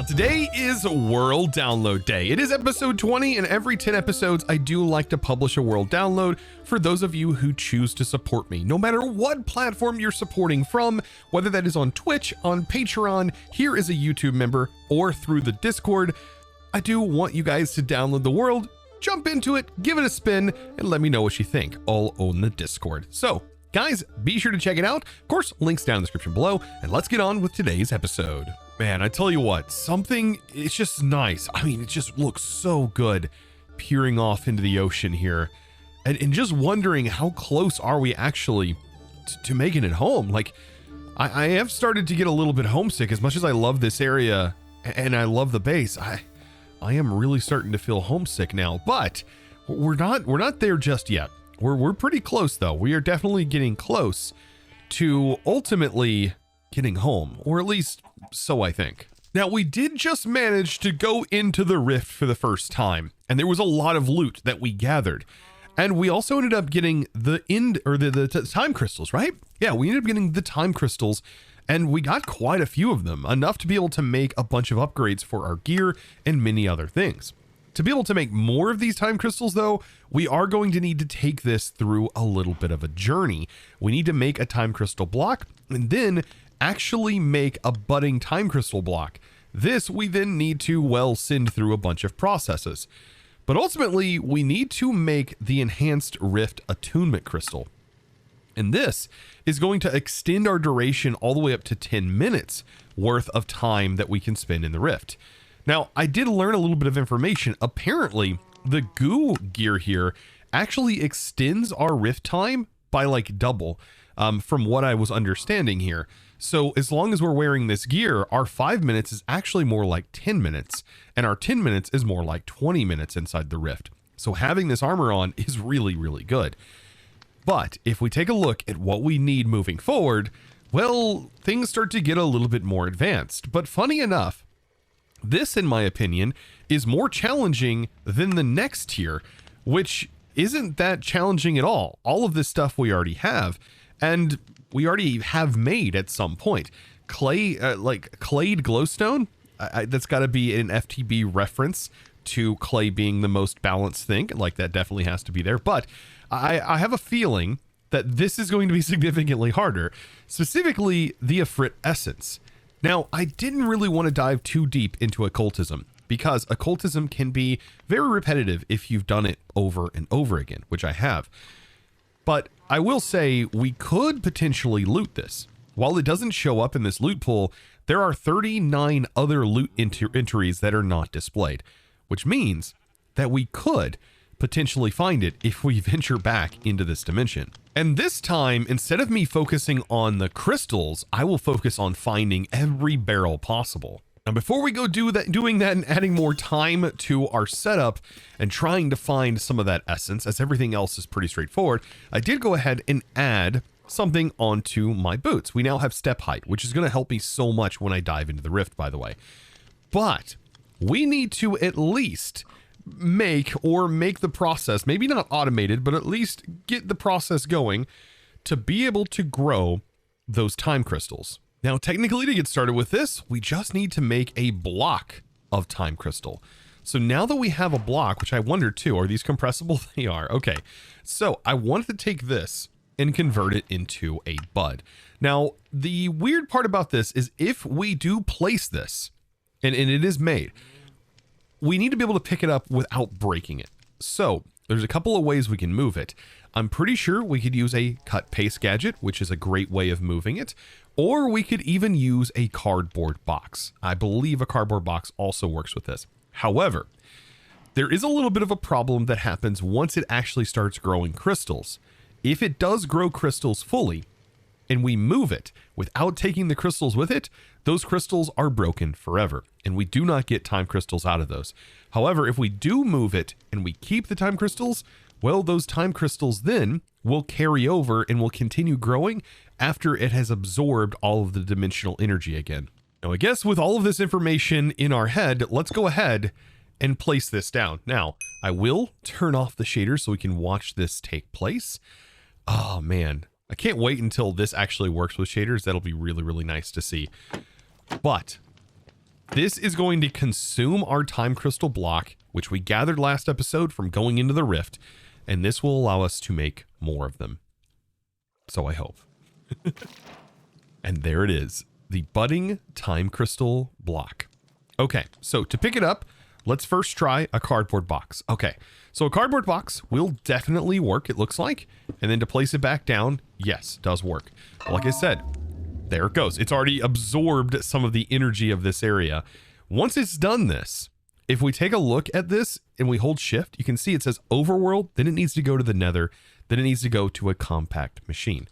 Today is World Download Day. It is episode 20, and every 10 episodes, I do like to publish a world download for those of you who choose to support me. No matter what platform you're supporting from, whether that is on Twitch, on Patreon, here as a YouTube member, or through the Discord, I do want you guys to download the world, jump into it, give it a spin, and let me know what you think, all on the Discord. So, guys, be sure to check it out. Of course, links down in the description below, and let's get on with today's episode. Man, I tell you what, it's just nice. I mean, it just looks so good peering off into the ocean here and just wondering how close are we actually to making it home. Like, I have started to get a little bit homesick. As much as I love this area and I love the base, I am really starting to feel homesick now, but we're not there just yet. We're pretty close though. We are definitely getting close to ultimately getting home, or at least so I think. Now, we did just manage to go into the rift for the first time, and there was a lot of loot that we gathered. And we also ended up getting the time crystals, right? Yeah, we ended up getting the time crystals, and we got quite a few of them, enough to be able to make a bunch of upgrades for our gear and many other things. To be able to make more of these time crystals though, we are going to need to take this through a little bit of a journey. We need to make a time crystal block and then actually make a budding time crystal block. This we then need to, well, send through a bunch of processes. But ultimately, we need to make the enhanced rift attunement crystal. And this is going to extend our duration all the way up to 10 minutes worth of time that we can spend in the rift. Now, I did learn a little bit of information. Apparently, the goo gear here actually extends our rift time by like double, from what I was understanding here. So as long as we're wearing this gear, our 5 minutes is actually more like 10 minutes, and our 10 minutes is more like 20 minutes inside the rift. So having this armor on is really, really good. But if we take a look at what we need moving forward, well, things start to get a little bit more advanced. But funny enough, this, in my opinion, is more challenging than the next tier, which isn't that challenging at all. All of this stuff we already have, and we already have made at some point. Clay, like clayed glowstone, that's got to be an FTB reference to clay being the most balanced thing. Like, that definitely has to be there. But I have a feeling that this is going to be significantly harder, specifically the Ifrit essence. Now, I didn't really want to dive too deep into occultism, because occultism can be very repetitive if you've done it over and over again, which I have. But I will say we could potentially loot this. While it doesn't show up in this loot pool, there are 39 other loot entries that are not displayed, which means that we could potentially find it if we venture back into this dimension. And this time, instead of me focusing on the crystals, I will focus on finding every barrel possible. Now, before we go doing that and adding more time to our setup and trying to find some of that essence, as everything else is pretty straightforward, I did go ahead and add something onto my boots. We now have step height, which is going to help me so much when I dive into the rift, by the way. But we need to at least make the process, maybe not automated, but at least get the process going to be able to grow those time crystals. Now, technically, to get started with this, we just need to make a block of time crystal. So now that we have a block, which I wonder too, are these compressible? They are. Okay. So I wanted to take this and convert it into a bud. Now, the weird part about this is if we do place this, and it is made, we need to be able to pick it up without breaking it. So there's a couple of ways we can move it. I'm pretty sure we could use a cut paste gadget, which is a great way of moving it, or we could even use a cardboard box. I believe a cardboard box also works with this. However, there is a little bit of a problem that happens once it actually starts growing crystals. If it does grow crystals fully and we move it without taking the crystals with it, those crystals are broken forever, and we do not get time crystals out of those. However, if we do move it and we keep the time crystals, well, those time crystals then will carry over and will continue growing after it has absorbed all of the dimensional energy again. Now, I guess with all of this information in our head, let's go ahead and place this down. Now, I will turn off the shaders so we can watch this take place. Oh man, I can't wait until this actually works with shaders. That'll be really, really nice to see. But This is going to consume our time crystal block, which we gathered last episode from going into the rift, and this will allow us to make more of them. So I hope. And there it is, the budding time crystal block. Okay, so to pick it up, let's first try a cardboard box. Okay, so a cardboard box will definitely work, it looks like. And then to place it back down, yes, does work. But like I said, there it goes. It's already absorbed some of the energy of this area. Once it's done this, if we take a look at this and we hold shift, you can see it says overworld, then it needs to go to the nether, then it needs to go to a compact machine.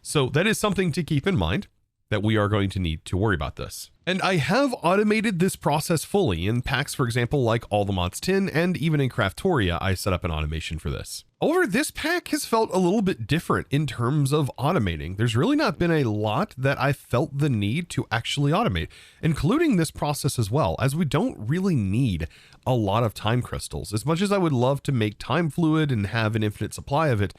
So that is something to keep in mind, that we are going to need to worry about this. And I have automated this process fully in packs, for example, like All the Mods 10, and even in Craftoria, I set up an automation for this. However, this pack has felt a little bit different in terms of automating. There's really not been a lot that I felt the need to actually automate, including this process as well, as we don't really need a lot of time crystals. As much as I would love to make time fluid and have an infinite supply of it,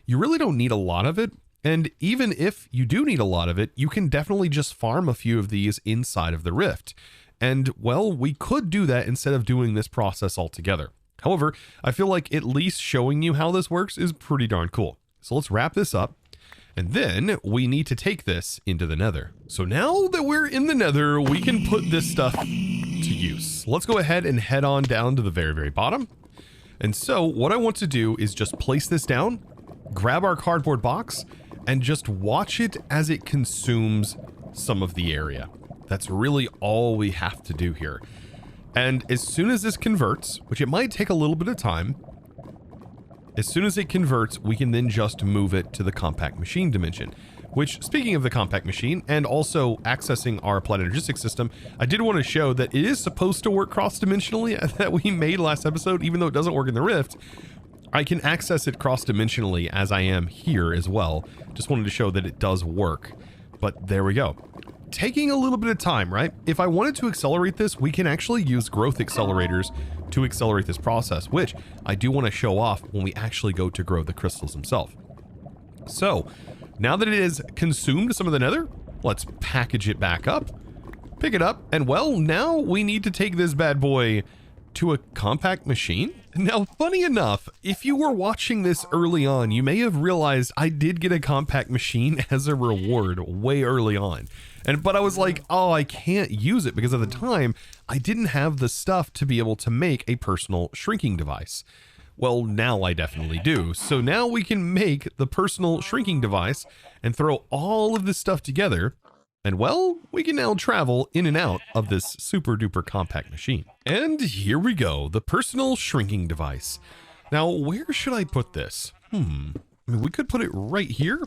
you really don't need a lot of it. And even if you do need a lot of it, you can definitely just farm a few of these inside of the rift. And well, we could do that instead of doing this process altogether. However, I feel like at least showing you how this works is pretty darn cool. So let's wrap this up. And then we need to take this into the nether. So now that we're in the nether, we can put this stuff to use. Let's go ahead and head on down to the very, very bottom. And so what I want to do is just place this down, grab our cardboard box, and just watch it as it consumes some of the area. That's really all we have to do here. And as soon as this converts, which it might take a little bit of time, as soon as it converts, we can then just move it to the compact machine dimension. Which, speaking of the compact machine and also accessing our applied energetics system, I did want to show that it is supposed to work cross-dimensionally that we made last episode, even though it doesn't work in the rift. I can access it cross-dimensionally as I am here as well. Just wanted to show that it does work. But there we go. Taking a little bit of time, right? If I wanted to accelerate this, we can actually use growth accelerators to accelerate this process, which I do want to show off when we actually go to grow the crystals themselves. So, now that it has consumed some of the nether, let's package it back up, pick it up, and well, now we need to take this bad boy to a compact machine. Now, funny enough, if you were watching this early on, you may have realized I did get a compact machine as a reward way early on. But I was like, oh, I can't use it because at the time I didn't have the stuff to be able to make a personal shrinking device. Well, now I definitely do. So now we can make the personal shrinking device and throw all of this stuff together. And well, we can now travel in and out of this super duper compact machine. And here we go, the personal shrinking device. Now, where should I put this? I mean, we could put it right here.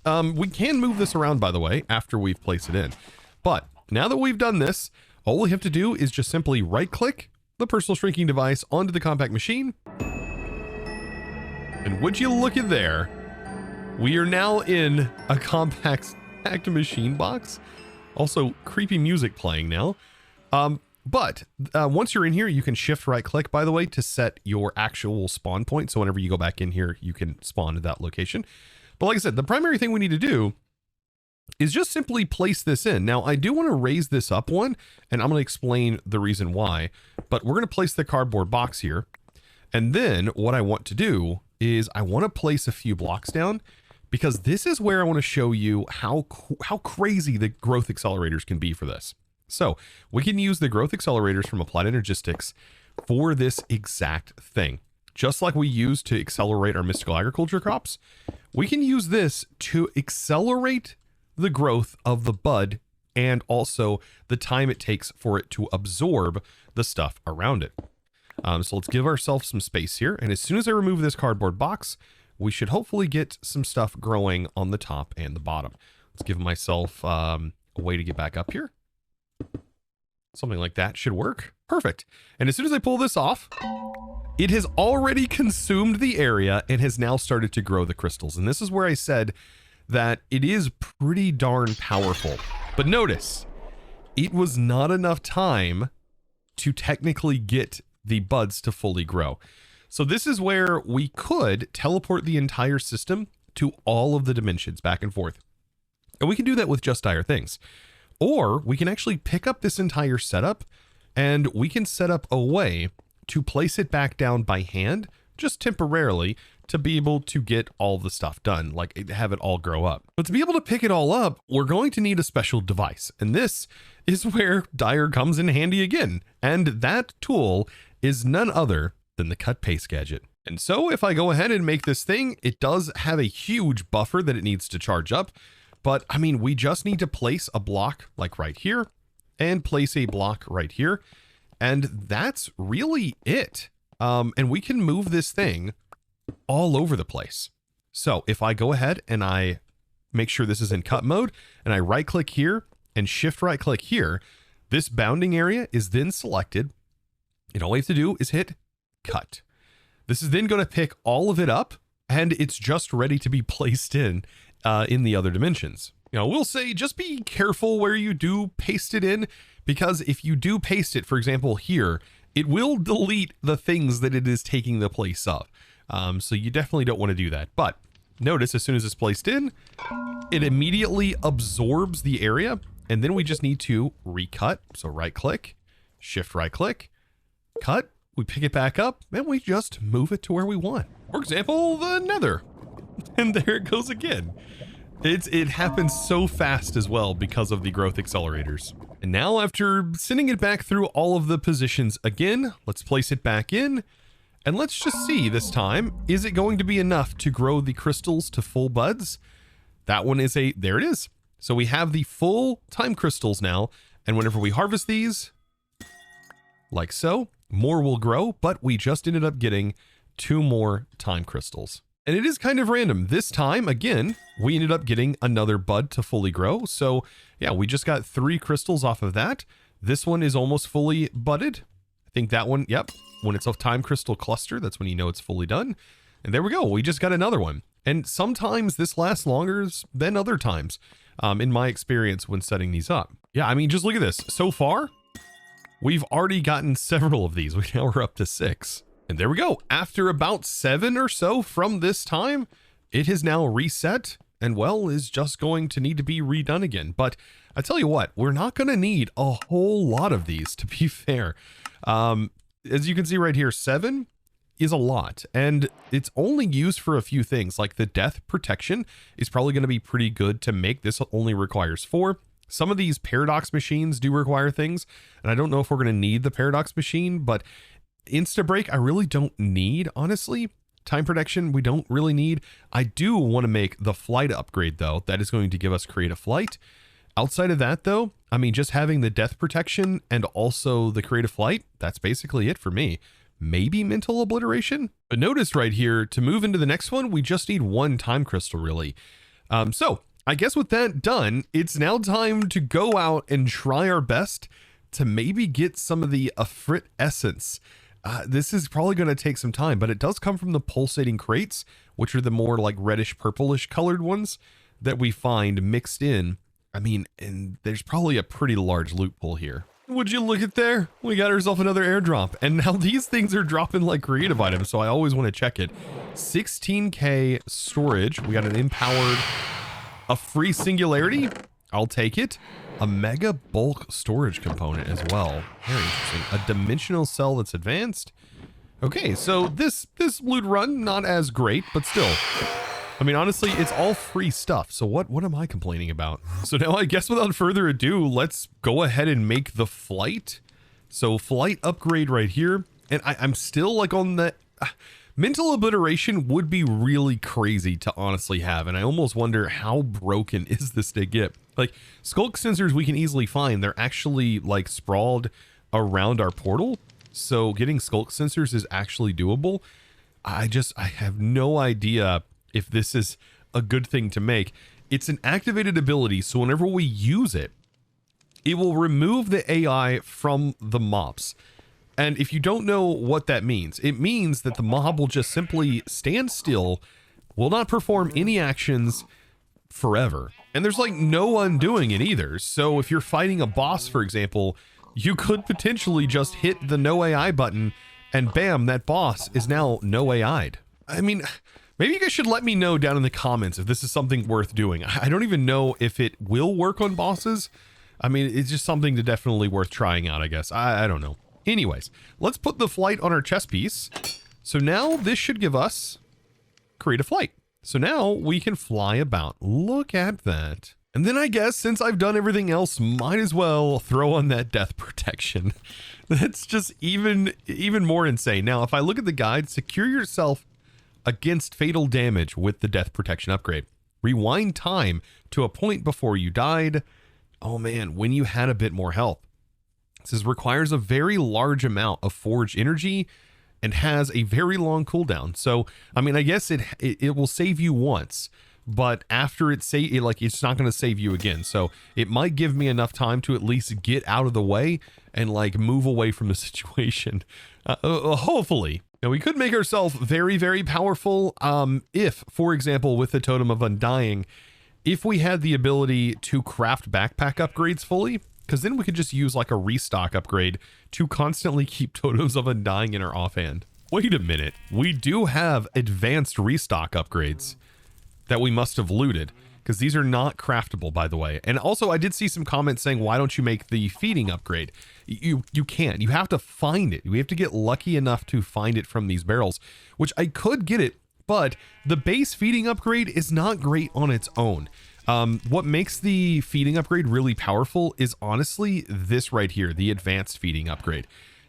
We can move this around, by the way, after we've placed it in. But now that we've done this, all we have to do is just simply right click the personal shrinking device onto the compact machine. And would you look at there, we are now in a compact machine box. Also, creepy music playing now. But once you're in here, you can shift right click, by the way, to set your actual spawn point. So whenever you go back in here, you can spawn to that location. But like I said, the primary thing we need to do is just simply place this in. Now, I do want to raise this up one, and I'm going to explain the reason why. But we're going to place the cardboard box here. And then what I want to do is I want to place a few blocks down, because this is where I want to show you how crazy the growth accelerators can be for this. So we can use the growth accelerators from Applied Energistics for this exact thing. Just like we use to accelerate our mystical agriculture crops, we can use this to accelerate the growth of the bud and also the time it takes for it to absorb the stuff around it. So let's give ourselves some space here. And as soon as I remove this cardboard box, we should hopefully get some stuff growing on the top and the bottom. Let's give myself a way to get back up here. Something like that should work. Perfect. And as soon as I pull this off, it has already consumed the area and has now started to grow the crystals. And this is where I said that it is pretty darn powerful. But notice, it was not enough time to technically get the buds to fully grow. So this is where we could teleport the entire system to all of the dimensions back and forth. And we can do that with just dire things. Or we can actually pick up this entire setup and we can set up a way to place it back down by hand, just temporarily, to be able to get all the stuff done, like have it all grow up. But to be able to pick it all up, we're going to need a special device. And this is where Dyer comes in handy again. And that tool is none other than the cut paste gadget. And so if I go ahead and make this thing, it does have a huge buffer that it needs to charge up. But I mean, we just need to place a block like right here and place a block right here. And that's really it. And we can move this thing all over the place. So if I go ahead and I make sure this is in cut mode and I right click here and shift right click here, this bounding area is then selected. And all we have to do is hit cut. This is then going to pick all of it up and it's just ready to be placed in the other dimensions. You know, we'll say just be careful where you do paste it in, because if you do paste it, for example, here, it will delete the things that it is taking the place of. So you definitely don't want to do that. But notice as soon as it's placed in, it immediately absorbs the area. And then we just need to recut. So right click, shift right click, cut. We pick it back up and we just move it to where we want. For example, the nether. And there it goes again. It happens so fast as well because of the growth accelerators. And now after sending it back through all of the positions again, let's place it back in. And let's just see this time, is it going to be enough to grow the crystals to full buds? That one is there it is. So we have the full time crystals now. And whenever we harvest these, like so, more will grow, but we just ended up getting 2 more time crystals. And it is kind of random. This time, again, we ended up getting another bud to fully grow. So yeah, we just got 3 crystals off of that. This one is almost fully budded. I think that one, yep. When it's a time crystal cluster, that's when you know it's fully done. And there we go. We just got another one. And sometimes this lasts longer than other times, in my experience when setting these up. Yeah, I mean, just look at this. So far, we've already gotten several of these. We now are up to 6. And there we go. After about 7 or so from this time, it has now reset and, well, is just going to need to be redone again. But I tell you what, we're not going to need a whole lot of these, to be fair. As you can see right here, 7 is a lot, and it's only used for a few things. Like the death protection is probably going to be pretty good to make. This only requires 4. Some of these paradox machines do require things, and I don't know if we're going to need the paradox machine, but Insta break I really don't need, honestly. Time protection we don't really need. I do want to make the flight upgrade though. That is going to give us creative flight. Outside of that though, I mean, just having the death protection and also the creative flight, that's basically it for me. Maybe mental obliteration, but notice right here, to move into the next one, we just need 1 time crystal really. So I guess with that done, it's now time to go out and try our best to maybe get some of the Afrit essence. This is probably going to take some time, but it does come from the pulsating crates, which are the more like reddish purplish colored ones that we find mixed in. I mean, and there's probably a pretty large loot pool here. Would you look at there? We got ourselves another airdrop, and now these things are dropping like creative items, so I always want to check it. 16K storage. We got an empowered, a free singularity. I'll take it. A mega bulk storage component as well. Very interesting. A dimensional cell that's advanced. Okay, so this loot run, not as great, but still. I mean, honestly, it's all free stuff. So what am I complaining about? So now I guess without further ado, let's go ahead and make the flight. So flight upgrade right here. And I'm still like on the... mental obliteration would be really crazy to honestly have. And I almost wonder how broken is this to get. Like skulk sensors we can easily find. They're actually like sprawled around our portal. So getting skulk sensors is actually doable. I have no idea if this is a good thing to make. It's an activated ability. So whenever we use it, it will remove the AI from the mobs. And if you don't know what that means, it means that the mob will just simply stand still, will not perform any actions forever. And there's like no undoing it either. So if you're fighting a boss, for example, you could potentially just hit the no AI button and bam, that boss is now no AI'd. I mean, maybe you guys should let me know down in the comments if this is something worth doing. I don't even know if it will work on bosses. I mean, it's just something to definitely worth trying out, I guess. I don't know. Anyways, let's put the flight on our chess piece. So now this should give us create a flight. So now we can fly about. Look at that. And then I guess since I've done everything else, might as well throw on that death protection. That's just even more insane. Now, if I look at the guide, secure yourself against fatal damage with the death protection upgrade. Rewind time to a point before you died. Oh man, when you had a bit more health. It says requires a very large amount of forged energy and has a very long cooldown. So, I mean, I guess it will save you once, but after it's not going to save you again. So it might give me enough time to at least get out of the way and like move away from the situation. Hopefully. Now we could make ourselves very, very powerful. If, for example, with the Totem of Undying, if we had the ability to craft backpack upgrades fully, because then we could just use like a restock upgrade to constantly keep Totems of Undying in our offhand. Wait a minute. We do have advanced restock upgrades that we must have looted, because these are not craftable, by the way. And also I did see some comments saying, why don't you make the feeding upgrade? You can't. You have to find it. We have to get lucky enough to find it from these barrels, which I could get it, but the base feeding upgrade is not great on its own. What makes the feeding upgrade really powerful is honestly this right here, the advanced feeding upgrade.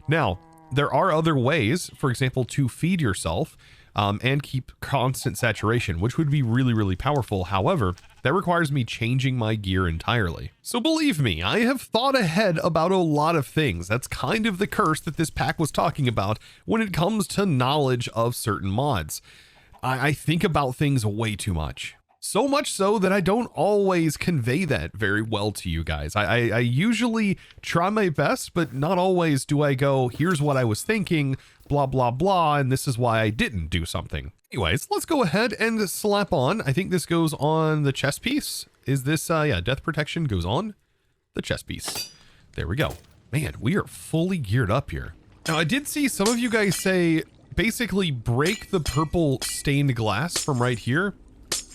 Now, there are other ways, for example, to feed yourself and keep constant saturation, which would be really, really powerful. However, that requires me changing my gear entirely. So believe me, I have thought ahead about a lot of things. That's kind of the curse that this pack was talking about when it comes to knowledge of certain mods. I think about things way too much. So much so that I don't always convey that very well to you guys. I usually try my best, but not always do I go, here's what I was thinking, blah, blah, blah, and this is why I didn't do something. Anyways, let's go ahead and slap on. I think this goes on the chest piece. Is this, yeah, death protection goes on the chest piece. There we go. Man, we are fully geared up here. Now, I did see some of you guys say, basically break the purple stained glass from right here,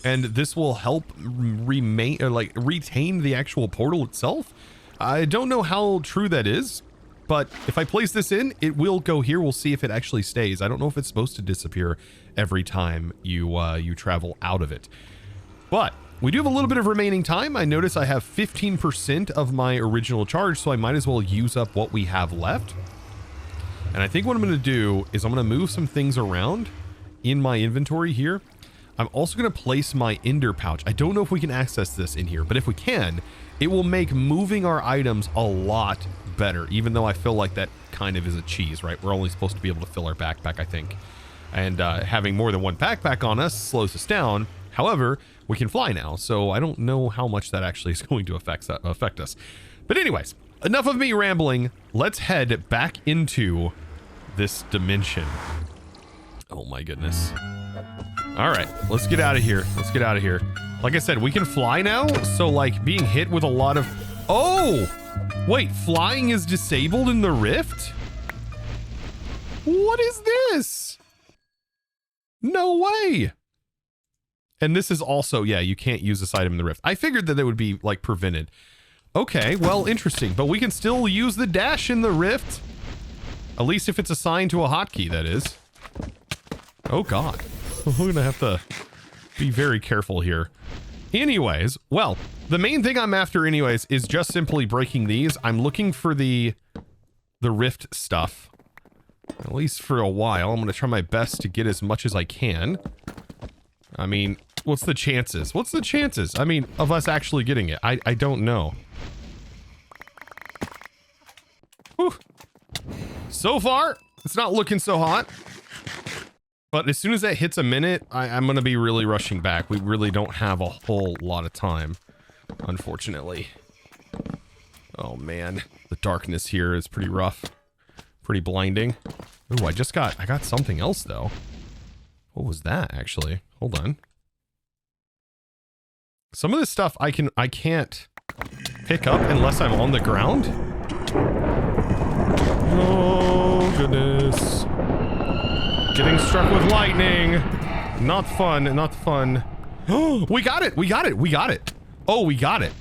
and this will help retain the actual portal itself. I don't know how true that is, but if I place this in, it will go here. We'll see if it actually stays. I don't know if it's supposed to disappear every time you travel out of it, but we do have a little bit of remaining time. I notice I have 15% of my original charge, so I might as well use up what we have left. And I think what I'm going to do is I'm going to move some things around in my inventory here. I'm also going to place my ender pouch. I don't know if we can access this in here, but if we can, it will make moving our items a lot better, even though I feel like that kind of is a cheese, right? We're only supposed to be able to fill our backpack, I think. And having more than one backpack on us slows us down. However, we can fly now, so I don't know how much that actually is going to affect us. But anyways, enough of me rambling. Let's head back into this dimension. Oh my goodness. All right, let's get out of here. Let's get out of here. Like I said, we can fly now. So like being hit with a lot of... Oh, wait, flying is disabled in the rift? What is this? No way. And this is also, yeah, you can't use this item in the rift. I figured that it would be like prevented. Okay, well, interesting. But we can still use the dash in the rift. At least if it's assigned to a hotkey, that is. Oh God. We're gonna have to be very careful here. Anyways, well, the main thing I'm after anyways is just simply breaking these. I'm looking for the rift stuff. At least for a while. I'm gonna try my best to get as much as I can. I mean, what's the chances? What's the chances? I mean, of us actually getting it? I don't know. Whew. So far, it's not looking so hot. But as soon as that hits a minute, I'm going to be really rushing back. We really don't have a whole lot of time, unfortunately. Oh man, the darkness here is pretty rough. Pretty blinding. Ooh, I got something else though. What was that actually? Hold on. Some of this stuff I can't pick up unless I'm on the ground. Oh goodness. Getting struck with lightning. Not fun, not fun. Oh, we got it, we got it, we got it. Oh, we got it.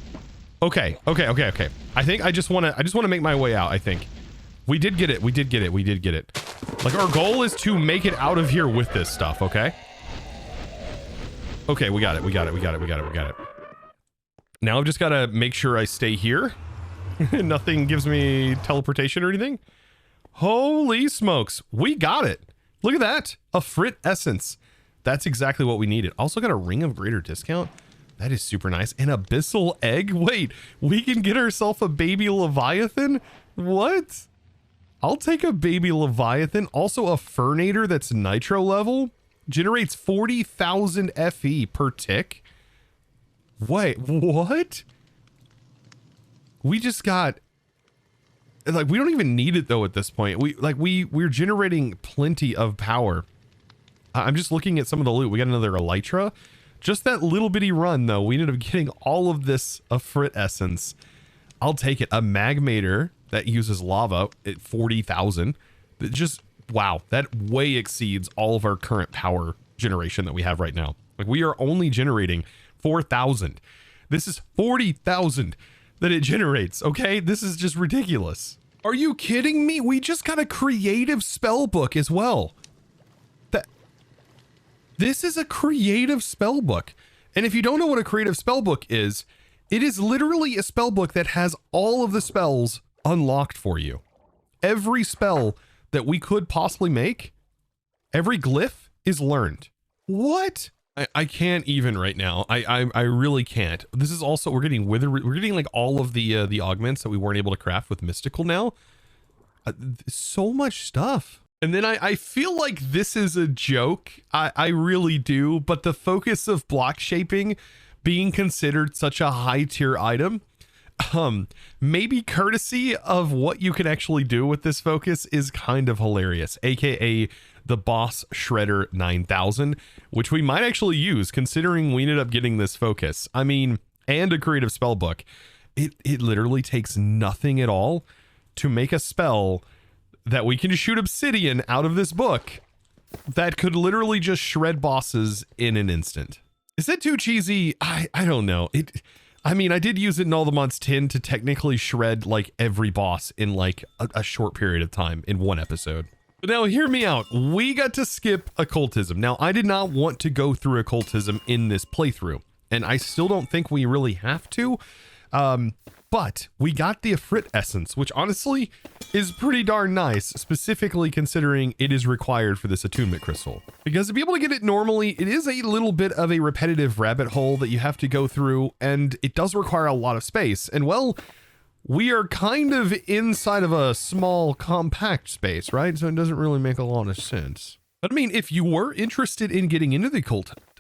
Okay. I think I just want to make my way out. I think we did get it. We did get it. Like, our goal is to make it out of here with this stuff. Okay. Okay. We got it. Now I've just got to make sure I stay here. Nothing gives me teleportation or anything. Holy smokes. We got it. Look at that. A frit essence. That's exactly what we needed. Also got a ring of greater discount. That is super nice. An abyssal egg. Wait, we can get ourselves a baby Leviathan? What? I'll take a baby Leviathan. Also a Fernator that's nitro level. Generates 40,000 FE per tick. Wait, what? We just got... Like, we don't even need it though at this point. We're generating plenty of power. I'm just looking at some of the loot. We got another Elytra. Just that little bitty run though. We ended up getting all of this of frit essence. I'll take it. A magmator that uses lava at 40,000. Just, wow. That way exceeds all of our current power generation that we have right now. Like, we are only generating 4,000. This is 40,000 that it generates. Okay. This is just ridiculous. Are you kidding me? We just got a creative spell book as well. This is a creative spell book. And if you don't know what a creative spell book is, it is literally a spell book that has all of the spells unlocked for you. Every spell that we could possibly make, every glyph is learned. What? I can't even right now. I really can't. This is also, we're getting like all of the augments that we weren't able to craft with mystical now. So much stuff. And then I feel like this is a joke. I really do. But the focus of block shaping being considered such a high tier item, maybe courtesy of what you can actually do with this focus is kind of hilarious. AKA the Boss Shredder 9000, which we might actually use considering we ended up getting this focus. I mean, and a creative spell book. It literally takes nothing at all to make a spell that we can shoot obsidian out of this book that could literally just shred bosses in an instant. Is that too cheesy? I don't know. I mean, I did use it in All the Mods 10 to technically shred like every boss in like a short period of time in one episode. But now hear me out. We got to skip occultism. Now, I did not want to go through occultism in this playthrough, and I still don't think we really have to. But we got the Ifrit essence, which honestly is pretty darn nice, specifically considering it is required for this attunement crystal. Because to be able to get it normally, it is a little bit of a repetitive rabbit hole that you have to go through, and it does require a lot of space. And well, we are kind of inside of a small, compact space, right? So it doesn't really make a lot of sense. But I mean, if you were interested in getting into the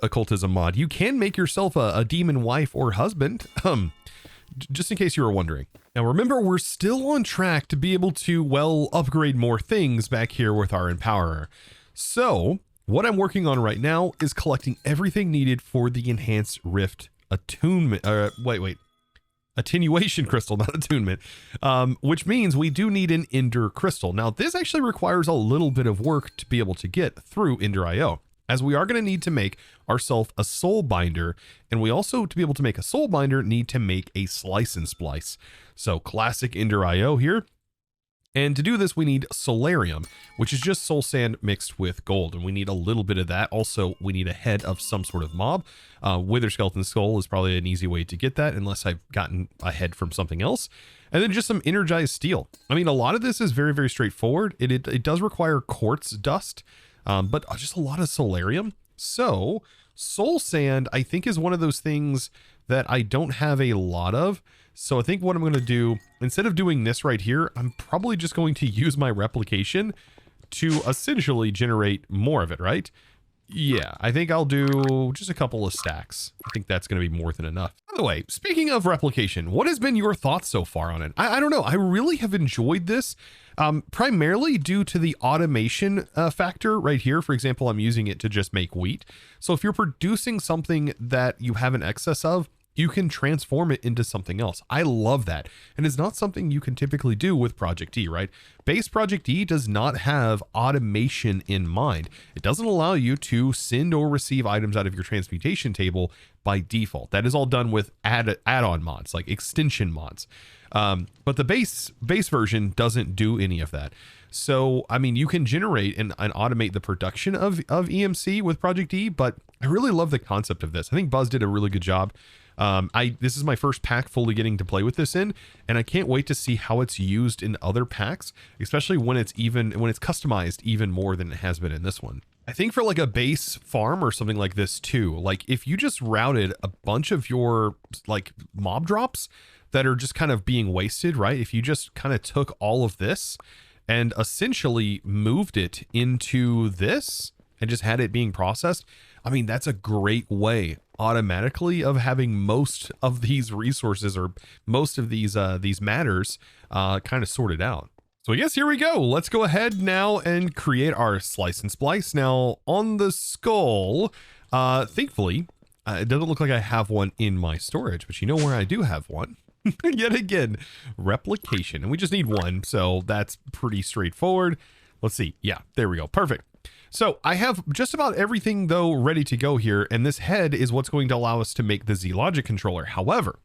occultism mod, you can make yourself a demon wife or husband. Just in case you were wondering. Now remember, we're still on track to be able to, well, upgrade more things back here with our Empowerer. So what I'm working on right now is collecting everything needed for the enhanced rift attunement, attenuation crystal, not attunement, which means we do need an Ender crystal. Now this actually requires a little bit of work to be able to get through EnderIO, as we are going to need to make ourselves a soul binder, and we also, to be able to make a soul binder, need to make a slice and splice. So classic EnderIO here. And to do this, we need solarium, which is just soul sand mixed with gold, and we need a little bit of that. Also, we need a head of some sort of mob. Wither skeleton skull is probably an easy way to get that, unless I've gotten a head from something else. And then just some energized steel. I mean, a lot of this is very, very straightforward. It does require quartz dust, but just a lot of solarium. So soul sand, I think, is one of those things that I don't have a lot of. So I think what I'm going to do, instead of doing this right here, I'm probably just going to use my replication to essentially generate more of it, right? Yeah, I think I'll do just a couple of stacks. I think that's going to be more than enough. By the way, speaking of replication, what has been your thoughts so far on it? I don't know. I really have enjoyed this, primarily due to the automation factor right here. For example, I'm using it to just make wheat. So if you're producing something that you have an excess of, you can transform it into something else. I love that. And it's not something you can typically do with Project E, right? Base Project E does not have automation in mind. It doesn't allow you to send or receive items out of your transmutation table by default. That is all done with add-on mods, like extension mods. But the base version doesn't do any of that. So, I mean, you can generate and automate the production of EMC with Project E, but I really love the concept of this. I think Buzz did a really good job. This is my first pack fully getting to play with this in, and I can't wait to see how it's used in other packs, especially when it's customized even more than it has been in this one. I think for like a base farm or something like this too, like if you just routed a bunch of your like mob drops that are just kind of being wasted, right? If you just kind of took all of this and essentially moved it into this and just had it being processed, I mean, that's a great way automatically of having most of these resources or most of these matters kind of sorted out. So I guess here we go. Let's go ahead now and create our slice and splice. Now on the skull, thankfully, it doesn't look like I have one in my storage, but you know where I do have one? Yet again, replication, and we just need one, so that's pretty straightforward. Let's see. Yeah, there we go. Perfect. So I have just about everything though ready to go here, and this head is what's going to allow us to make the Z-Logic controller. However,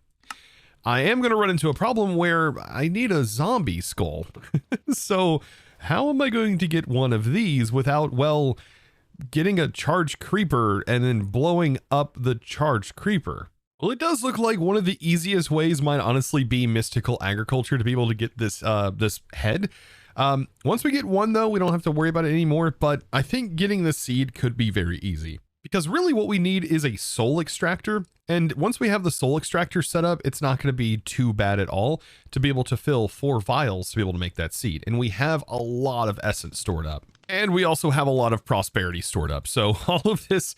I am going to run into a problem where I need a zombie skull. So how am I going to get one of these without, well, getting a charged creeper and then blowing up the charged creeper? Well, it does look like one of the easiest ways might honestly be mystical agriculture to be able to get this this head. Once we get one though, we don't have to worry about it anymore, but I think getting the seed could be very easy. Because really what we need is a soul extractor, and once we have the soul extractor set up, it's not going to be too bad at all to be able to fill 4 vials to be able to make that seed. And we have a lot of essence stored up. And we also have a lot of prosperity stored up. So all of this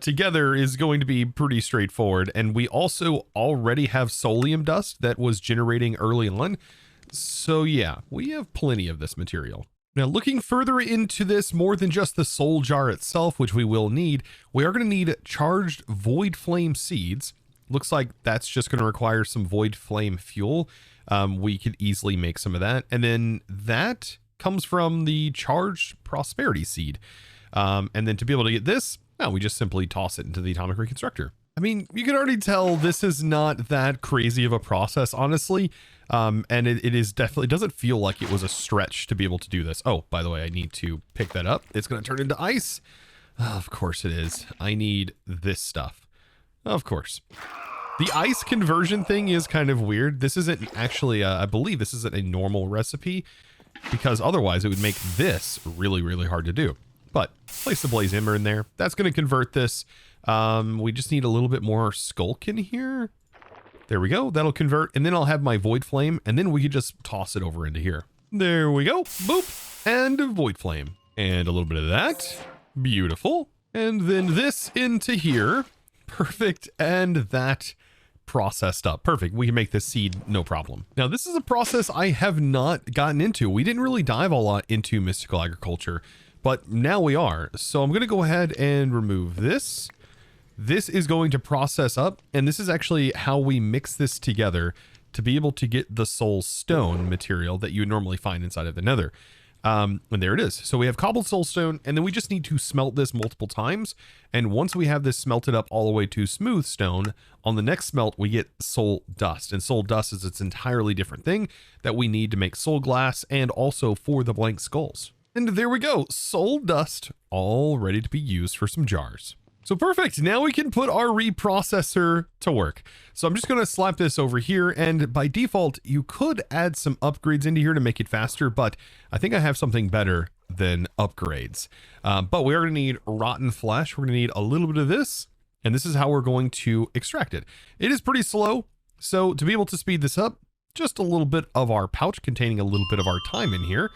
together is going to be pretty straightforward. And we also already have soulium dust that was generating early on. So yeah, we have plenty of this material. Now, looking further into this, more than just the soul jar itself, which we will need, we are going to need charged void flame seeds. Looks like that's just going to require some void flame fuel. We could easily make some of that. And then that comes from the charged prosperity seed. And then to be able to get this, now we just simply toss it into the atomic reconstructor. I mean, you can already tell this is not that crazy of a process, honestly. And it is definitely doesn't feel like it was a stretch to be able to do this. Oh, by the way, I need to pick that up. It's going to turn into ice. Oh, of course it is. I need this stuff. Of course. The ice conversion thing is kind of weird. This isn't actually, I believe this isn't a normal recipe, because otherwise it would make this really, really hard to do. But place the blaze ember in there. That's going to convert this. We just need a little bit more skulk in here. There we go. That'll convert. And then I'll have my void flame, and then we could just toss it over into here. There we go. Boop. And a void flame. And a little bit of that. Beautiful. And then this into here. Perfect. And that processed up. Perfect. We can make this seed no problem. Now, this is a process I have not gotten into. We didn't really dive a lot into mystical agriculture, but now we are. So I'm going to go ahead and remove this. This is going to process up, and this is actually how we mix this together to be able to get the soul stone material that you would normally find inside of the nether. And there it is. So we have cobbled soul stone, and then we just need to smelt this multiple times. And once we have this smelted up all the way to smooth stone, on the next smelt, we get soul dust. And soul dust is its entirely different thing that we need to make soul glass and also for the blank skulls. And there we go. Soul dust all ready to be used for some jars. So perfect. Now we can put our reprocessor to work. So I'm just going to slap this over here, and by default, you could add some upgrades into here to make it faster, but I think I have something better than upgrades. But we are going to need rotten flesh. We're going to need a little bit of this, and this is how we're going to extract it. It is pretty slow, so to be able to speed this up, just a little bit of our pouch containing a little bit of our time in here,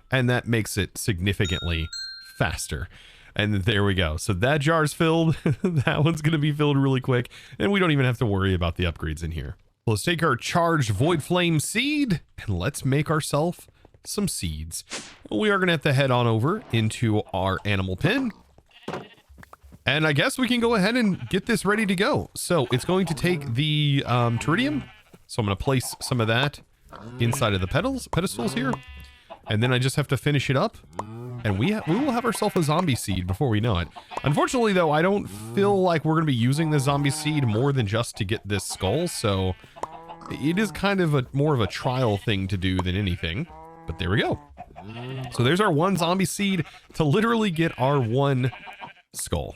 and that makes it significantly faster. And there we go. So that jar's filled. That one's going to be filled really quick. And we don't even have to worry about the upgrades in here. Let's take our charged void flame seed and let's make ourselves some seeds. We are going to have to head on over into our animal pen. And I guess we can go ahead and get this ready to go. So it's going to take the Teridium. So I'm going to place some of that inside of the pedestals here. And then I just have to finish it up. And we will have ourselves a zombie seed before we know it. Unfortunately, though, I don't feel like we're going to be using the zombie seed more than just to get this skull. So it is kind of more of a trial thing to do than anything. But there we go. So there's our one zombie seed to literally get our one skull.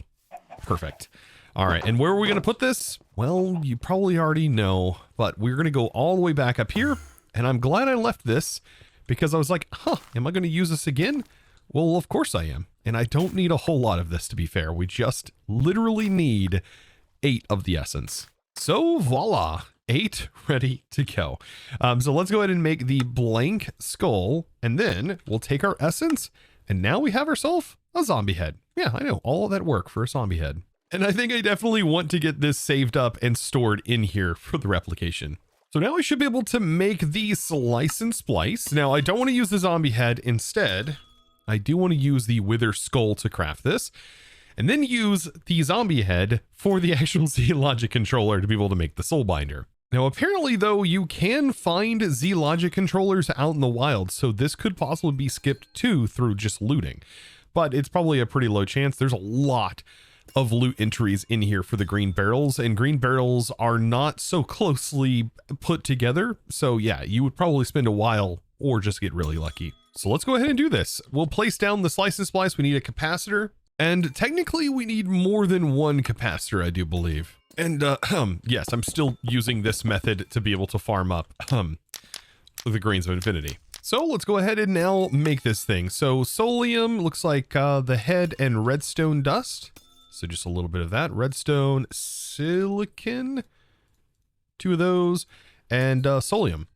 Perfect. All right. And where are we going to put this? Well, you probably already know, but we're going to go all the way back up here. And I'm glad I left this because I was like, am I going to use this again? Well, of course I am. And I don't need a whole lot of this, to be fair. We just literally need 8 of the essence. So voila, 8 ready to go. So let's go ahead and make the blank skull, and then we'll take our essence, and now we have ourselves a zombie head. Yeah, I know, all of that work for a zombie head. And I think I definitely want to get this saved up and stored in here for the replication. So now I should be able to make the slice and splice. Now I don't want to use the zombie head. Instead, I do want to use the wither skull to craft this, and then use the zombie head for the actual Z-Logic controller to be able to make the soul binder. Now, apparently, though, you can find Z-Logic controllers out in the wild, so this could possibly be skipped too through just looting. But it's probably a pretty low chance. There's a lot of loot entries in here for the green barrels, and green barrels are not so closely put together. So yeah, you would probably spend a while or just get really lucky. So let's go ahead and do this. We'll place down the slice and splice. We need a capacitor, and technically we need more than one capacitor, I do believe. And yes, I'm still using this method to be able to farm up the Greens of Infinity. So let's go ahead and now make this thing. So Solium looks like the head and redstone dust. So just a little bit of that. Redstone, silicon, 2 of those, and Solium,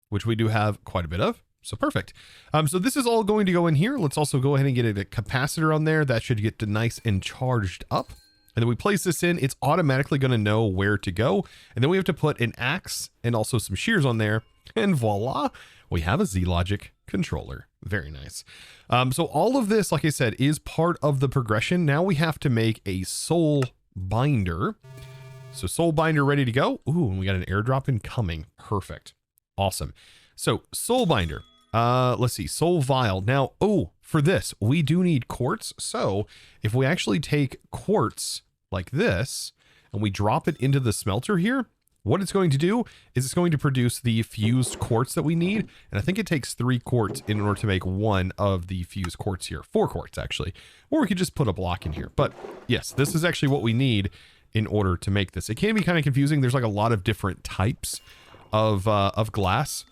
which we do have quite a bit of. So perfect. So this is all going to go in here. Let's also go ahead and get a capacitor on there. That should get nice and charged up. And then we place this in, it's automatically going to know where to go. And then we have to put an axe and also some shears on there. And voila, we have a Z-Logic controller. Very nice. So all of this, like I said, is part of the progression. Now we have to make a soul binder. So soul binder ready to go. Ooh, and we got an airdrop incoming. Perfect. Awesome. So soul binder. Let's see, soul vial. Now, for this, we do need quartz. So if we actually take quartz like this and we drop it into the smelter here, what it's going to do is it's going to produce the fused quartz that we need. And I think it takes 3 quartz in order to make one of the fused quartz here. 4 quartz, actually. Or we could just put a block in here. But yes, this is actually what we need in order to make this. It can be kind of confusing. There's like a lot of different types of glass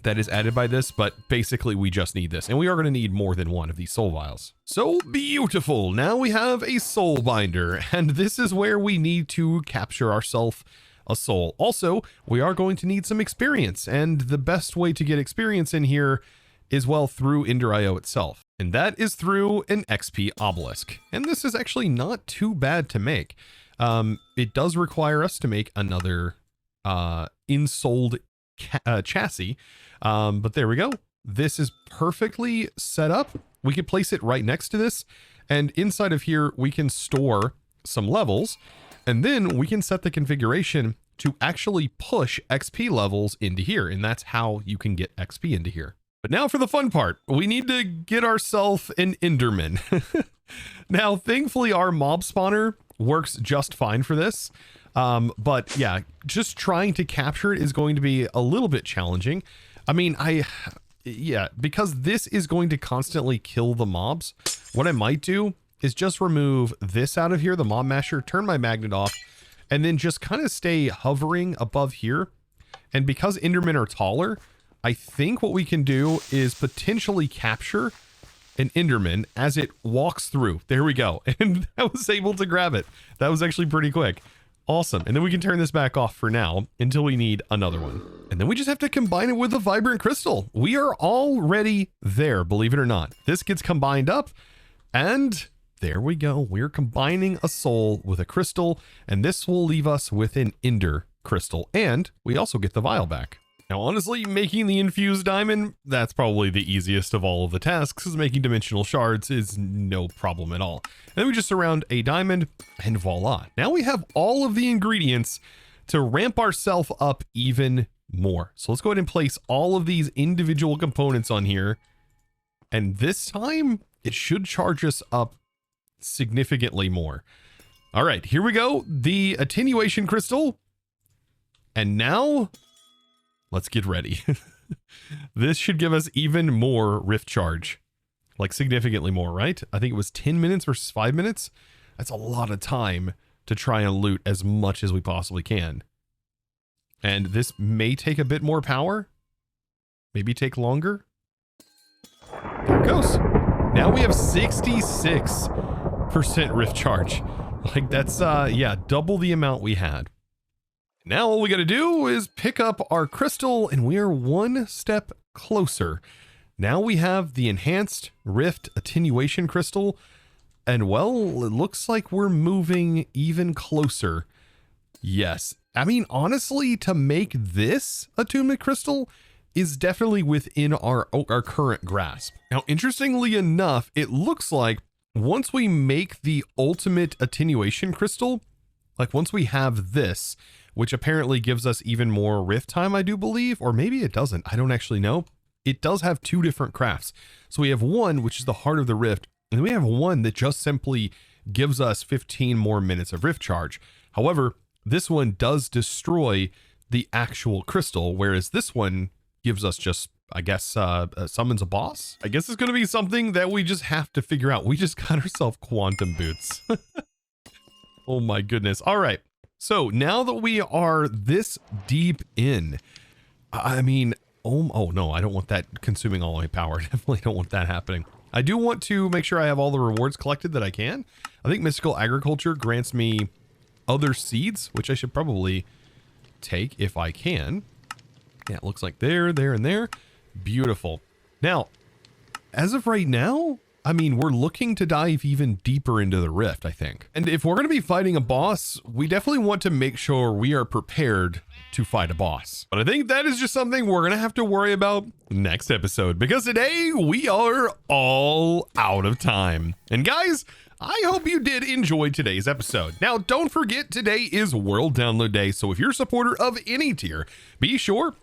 that is added by this, but basically we just need this, and we are going to need more than one of these soul vials. So beautiful. Now we have a soul binder, and this is where we need to capture ourselves a soul. Also, we are going to need some experience, and the best way to get experience in here is, well, through EnderIO itself, and that is through an XP obelisk. And this is actually not too bad to make. It does require us to make another insouled chassis, but there we go. This is perfectly set up. We could place it right next to this, and inside of here we can store some levels, and then we can set the configuration to actually push XP levels into here, and that's how you can get XP into here. But now for the fun part, we need to get ourselves an Enderman. Now, thankfully, our mob spawner works just fine for this. But yeah, just trying to capture it is going to be a little bit challenging. I mean, because this is going to constantly kill the mobs, what I might do is just remove this out of here, the mob masher, turn my magnet off, and then just kind of stay hovering above here. And because Endermen are taller, I think what we can do is potentially capture an Enderman as it walks through. There we go. And I was able to grab it. That was actually pretty quick. Awesome. And then we can turn this back off for now until we need another one. And then we just have to combine it with a vibrant crystal. We are already there, believe it or not. This gets combined up, and there we go. We're combining a soul with a crystal, and this will leave us with an ender crystal. And we also get the vial back. Now, honestly, making the infused diamond, that's probably the easiest of all of the tasks, because making dimensional shards is no problem at all. And then we just surround a diamond, and voila. Now we have all of the ingredients to ramp ourselves up even more. So let's go ahead and place all of these individual components on here. And this time, it should charge us up significantly more. All right, here we go. The attenuation crystal. And now, let's get ready. This should give us even more rift charge. Like significantly more, right? I think it was 10 minutes versus 5 minutes. That's a lot of time to try and loot as much as we possibly can. And this may take a bit more power. Maybe take longer. There it goes. Now we have 66% rift charge. Like that's, yeah, double the amount we had. Now all we got to do is pick up our crystal and we are one step closer. Now we have the enhanced rift attenuation crystal. And well, it looks like we're moving even closer. Yes. I mean, honestly, to make this attunement crystal is definitely within our current grasp. Now, interestingly enough, it looks like once we make the ultimate attenuation crystal, like once we have this, which apparently gives us even more rift time, I do believe, or maybe it doesn't. I don't actually know. It does have two different crafts. So we have one, which is the heart of the rift, and we have one that just simply gives us 15 more minutes of rift charge. However, this one does destroy the actual crystal, whereas this one gives us just, I guess, summons a boss. I guess it's going to be something that we just have to figure out. We just got ourselves quantum boots. Oh my goodness. All right. So now that we are this deep in, I mean, oh no, I don't want that consuming all my power. Definitely don't want that happening. I do want to make sure I have all the rewards collected that I can. I think mystical agriculture grants me other seeds, which I should probably take if I can. Yeah, it looks like there, and there. Beautiful. Now, as of right now, I mean, we're looking to dive even deeper into the rift, I think. And if we're going to be fighting a boss, we definitely want to make sure we are prepared to fight a boss. But I think that is just something we're going to have to worry about next episode, because today we are all out of time. And guys, I hope you did enjoy today's episode. Now, don't forget, today is World Download Day, so if you're a supporter of any tier, be sure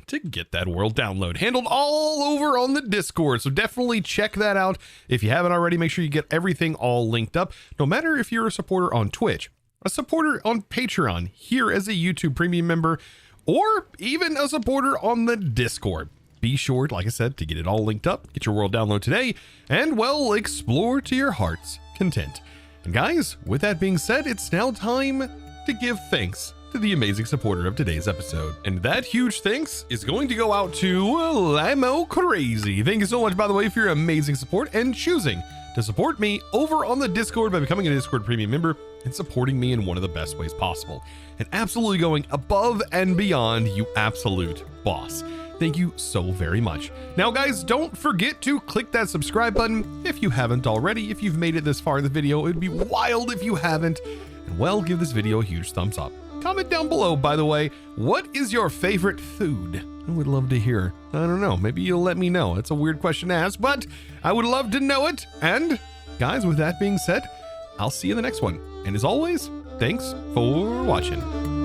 to get that world download handled all over on the Discord. So definitely check that out. If you haven't already, make sure you get everything all linked up. No matter if you're a supporter on Twitch, a supporter on Patreon, here as a YouTube premium member, or even a supporter on the Discord. Be sure, like I said, to get it all linked up, get your world download today, and well, explore to your heart's content. And guys, with that being said, it's now time to give thanks to the amazing supporter of today's episode. And that huge thanks is going to go out to Lamo Crazy. Thank you so much, by the way, for your amazing support and choosing to support me over on the Discord by becoming a Discord premium member and supporting me in one of the best ways possible. And absolutely going above and beyond, you absolute boss. Thank you so very much. Now, guys, don't forget to click that subscribe button if you haven't already. If you've made it this far in the video, it'd be wild if you haven't. And well, give this video a huge thumbs up. Comment down below, by the way, what is your favorite food? I would love to hear. I don't know, maybe you'll let me know. It's a weird question to ask, but I would love to know it. And guys, with that being said, I'll see you in the next one. And as always, thanks for watching.